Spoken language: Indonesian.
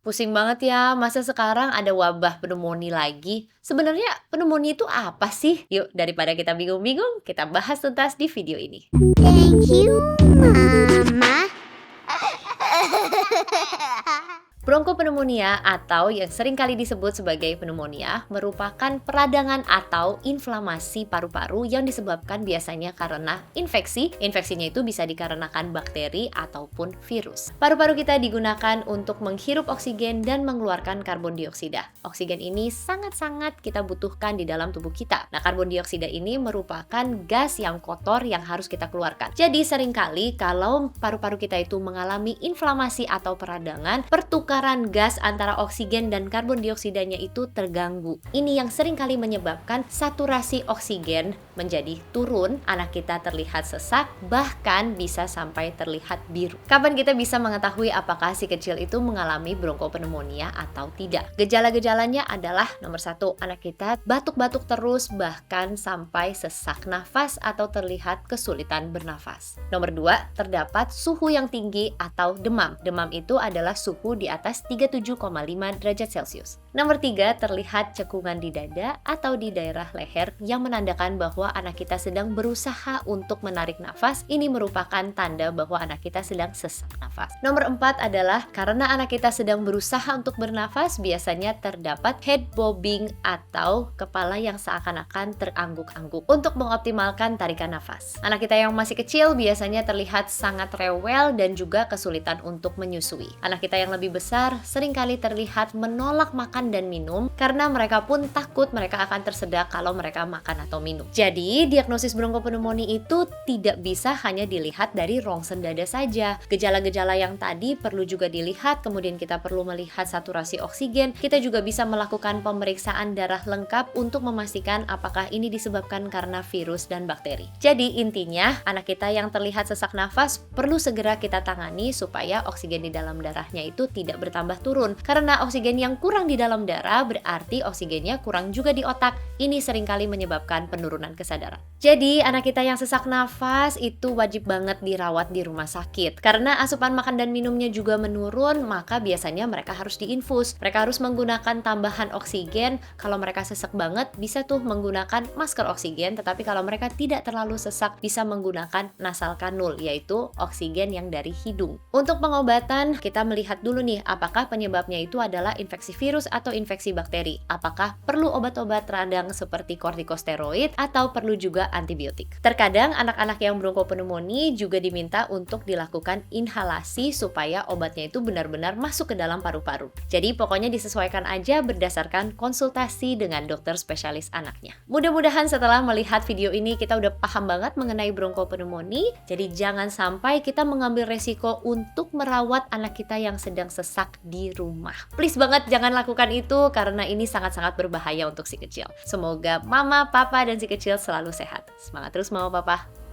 Pusing banget ya, masa sekarang ada wabah pneumonia lagi? Sebenarnya pneumonia itu apa sih? Yuk, daripada kita bingung-bingung, kita bahas tuntas di video ini. Thank you, Mama. Bronkopneumonia atau yang sering kali disebut sebagai pneumonia merupakan peradangan atau inflamasi paru-paru yang disebabkan biasanya karena infeksi. Infeksinya itu bisa dikarenakan bakteri ataupun virus. Paru-paru kita digunakan untuk menghirup oksigen dan mengeluarkan karbon dioksida. Oksigen ini sangat-sangat kita butuhkan di dalam tubuh kita. Nah, karbon dioksida ini merupakan gas yang kotor yang harus kita keluarkan. Jadi seringkali kalau paru-paru kita itu mengalami inflamasi atau peradangan, pertukaran gas antara oksigen dan karbon dioksidanya itu terganggu. Ini yang sering kali menyebabkan saturasi oksigen menjadi turun, anak kita terlihat sesak, bahkan bisa sampai terlihat biru. Kapan kita bisa mengetahui apakah si kecil itu mengalami bronkopneumonia atau tidak? Gejala-gejalanya adalah nomor 1, anak kita batuk-batuk terus bahkan sampai sesak nafas atau terlihat kesulitan bernafas. Nomor 2, terdapat suhu yang tinggi atau demam. Demam itu adalah suhu di atas 37,5 derajat Celcius. Nomor 3, terlihat cekungan di dada atau di daerah leher yang menandakan bahwa anak kita sedang berusaha untuk menarik nafas. Ini merupakan tanda bahwa anak kita sedang sesak nafas. Nomor 4 adalah karena anak kita sedang berusaha untuk bernafas, biasanya terdapat head bobbing atau kepala yang seakan-akan terangguk-angguk untuk mengoptimalkan tarikan nafas. Anak kita yang masih kecil biasanya terlihat sangat rewel dan juga kesulitan untuk menyusui. Anak kita yang lebih besar seringkali terlihat menolak makan dan minum karena mereka pun takut mereka akan tersedak kalau mereka makan atau minum. Jadi, diagnosis bronkopneumonia itu tidak bisa hanya dilihat dari rongsen dada saja. Gejala-gejala yang tadi perlu juga dilihat, kemudian kita perlu melihat saturasi oksigen. Kita juga bisa melakukan pemeriksaan darah lengkap untuk memastikan apakah ini disebabkan karena virus dan bakteri. Jadi, intinya anak kita yang terlihat sesak nafas perlu segera kita tangani supaya oksigen di dalam darahnya itu tidak bertambah turun. Karena oksigen yang kurang di dalam darah berarti oksigennya kurang juga di otak. Ini seringkali menyebabkan penurunan kesadaran. Jadi anak kita yang sesak nafas itu wajib banget dirawat di rumah sakit. Karena asupan makan dan minumnya juga menurun, maka biasanya mereka harus diinfus. Mereka harus menggunakan tambahan oksigen. Kalau mereka sesak banget bisa tuh menggunakan masker oksigen, tetapi kalau mereka tidak terlalu sesak bisa menggunakan nasal kanul, yaitu oksigen yang dari hidung. Untuk pengobatan kita melihat dulu nih apakah penyebabnya itu adalah infeksi virus atau infeksi bakteri. Apakah perlu obat-obat radang seperti kortikosteroid atau perlu juga antibiotik. Terkadang anak-anak yang bronkopneumonia juga diminta untuk dilakukan inhalasi supaya obatnya itu benar-benar masuk ke dalam paru-paru. Jadi pokoknya disesuaikan aja berdasarkan konsultasi dengan dokter spesialis anaknya. Mudah-mudahan setelah melihat video ini kita udah paham banget mengenai bronkopneumonia. Jadi jangan sampai kita mengambil resiko untuk merawat anak kita yang sedang sesak di rumah. Please banget jangan lakukan itu karena ini sangat-sangat berbahaya untuk si kecil. Semoga mama, papa, dan si kecil selalu sehat. Semangat terus mama, papa.